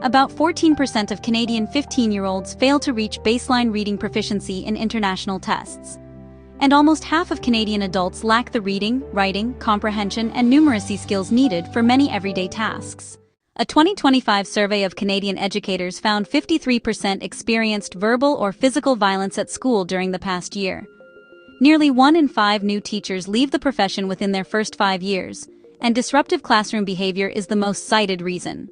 About 14% of Canadian 15-year-olds fail to reach baseline reading proficiency in international tests. And almost half of Canadian adults lack the reading, writing, comprehension, and numeracy skills needed for many everyday tasks. A 2025 survey of Canadian educators found 53% experienced verbal or physical violence at school during the past year. Nearly 1 in 5 new teachers leave the profession within their first 5 years, and disruptive classroom behavior is the most cited reason.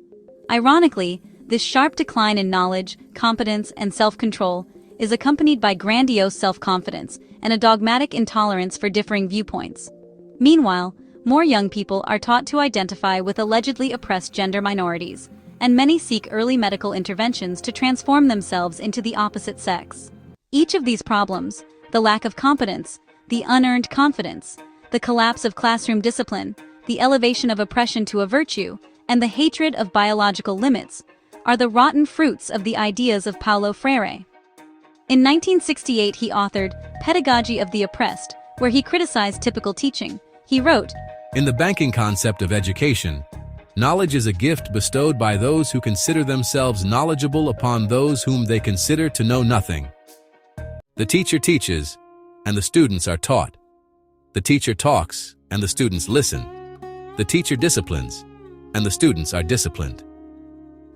Ironically, this sharp decline in knowledge, competence, and self-control is accompanied by grandiose self-confidence and a dogmatic intolerance for differing viewpoints. Meanwhile, more young people are taught to identify with allegedly oppressed gender minorities, and many seek early medical interventions to transform themselves into the opposite sex. Each of these problems, the lack of competence, the unearned confidence, the collapse of classroom discipline, the elevation of oppression to a virtue, and the hatred of biological limits, are the rotten fruits of the ideas of Paulo Freire. In 1968 he authored Pedagogy of the Oppressed, where he criticized typical teaching. He wrote, "In the banking concept of education, knowledge is a gift bestowed by those who consider themselves knowledgeable upon those whom they consider to know nothing. The teacher teaches, and the students are taught. The teacher talks, and the students listen. The teacher disciplines, and the students are disciplined."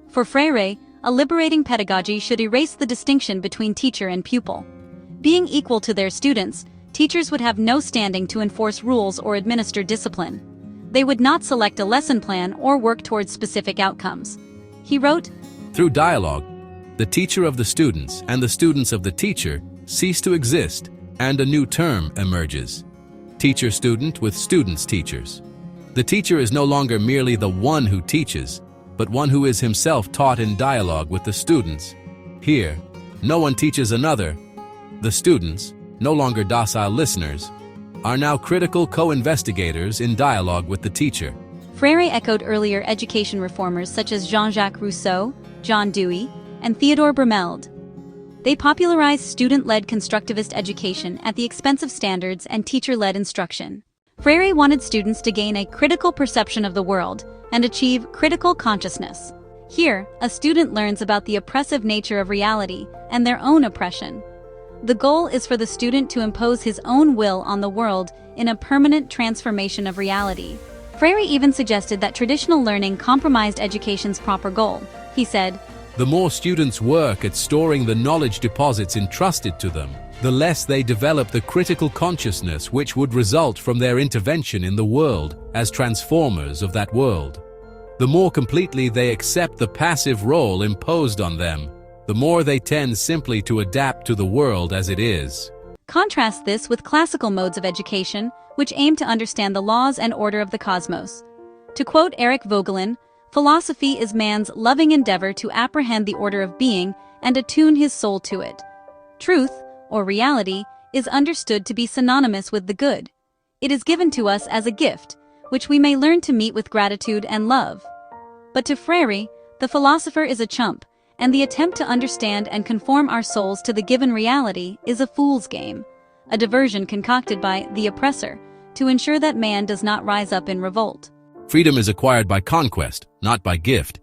For Freire, a liberating pedagogy should erase the distinction between teacher and pupil. Being equal to their students, teachers would have no standing to enforce rules or administer discipline. They would not select a lesson plan or work towards specific outcomes. He wrote, "Through dialogue, the teacher of the students and the students of the teacher cease to exist, and a new term emerges. Teacher-student with students-teachers. The teacher is no longer merely the one who teaches, but one who is himself taught in dialogue with the students. Here, no one teaches another. The students, no longer docile listeners, are now critical co-investigators in dialogue with the teacher." Freire echoed earlier education reformers such as Jean-Jacques Rousseau, John Dewey, and Theodore Brumeld. They popularized student-led constructivist education at the expense of standards and teacher-led instruction. Freire wanted students to gain a critical perception of the world and achieve critical consciousness. Here, a student learns about the oppressive nature of reality and their own oppression. The goal is for the student to impose his own will on the world in a permanent transformation of reality. Freire even suggested that traditional learning compromised education's proper goal. He said, "The more students work at storing the knowledge deposits entrusted to them, the less they develop the critical consciousness which would result from their intervention in the world as transformers of that world. The more completely they accept the passive role imposed on them, the more they tend simply to adapt to the world as it is." Contrast this with classical modes of education, which aim to understand the laws and order of the cosmos. To quote Eric Vogelin, "Philosophy is man's loving endeavor to apprehend the order of being and attune his soul to it. Truth, or reality, is understood to be synonymous with the good. It is given to us as a gift, which we may learn to meet with gratitude and love." But to Freire, the philosopher is a chump, and the attempt to understand and conform our souls to the given reality is a fool's game, a diversion concocted by the oppressor to ensure that man does not rise up in revolt. "Freedom is acquired by conquest, not by gift,"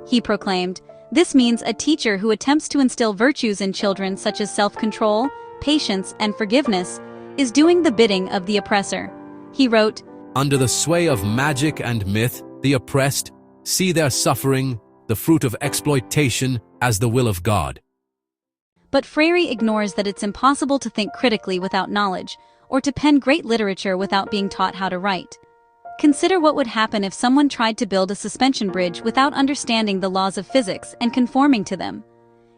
he proclaimed. This means a teacher who attempts to instill virtues in children such as self-control, patience, and forgiveness is doing the bidding of the oppressor. He wrote, "Under the sway of magic and myth, the oppressed see their suffering, the fruit of exploitation, as the will of God." But Freire ignores that it's impossible to think critically without knowledge, or to pen great literature without being taught how to write. Consider what would happen if someone tried to build a suspension bridge without understanding the laws of physics and conforming to them.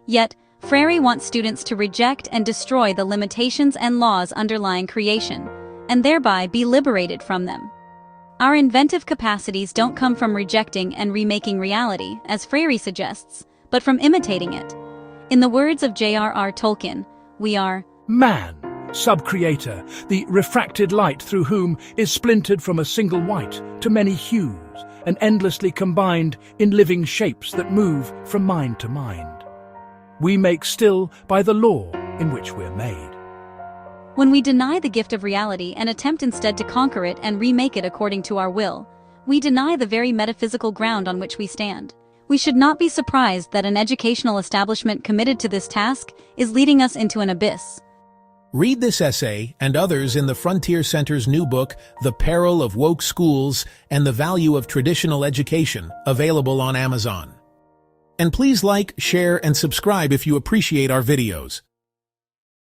Yet, Freire wants students to reject and destroy the limitations and laws underlying creation, and thereby be liberated from them. Our inventive capacities don't come from rejecting and remaking reality, as Freire suggests, but from imitating it. In the words of J.R.R. Tolkien, we are man, sub-creator, the refracted light through whom is splintered from a single white to many hues, and endlessly combined in living shapes that move from mind to mind. We make still by the law in which we're made. When we deny the gift of reality and attempt instead to conquer it and remake it according to our will, we deny the very metaphysical ground on which we stand. we should not be surprised that an educational establishment committed to this task is leading us into an abyss. Read this essay and others in the Frontier Center's new book, The Peril of Woke Schools and the Value of Traditional Education, available on Amazon. And please like, share, and subscribe if you appreciate our videos.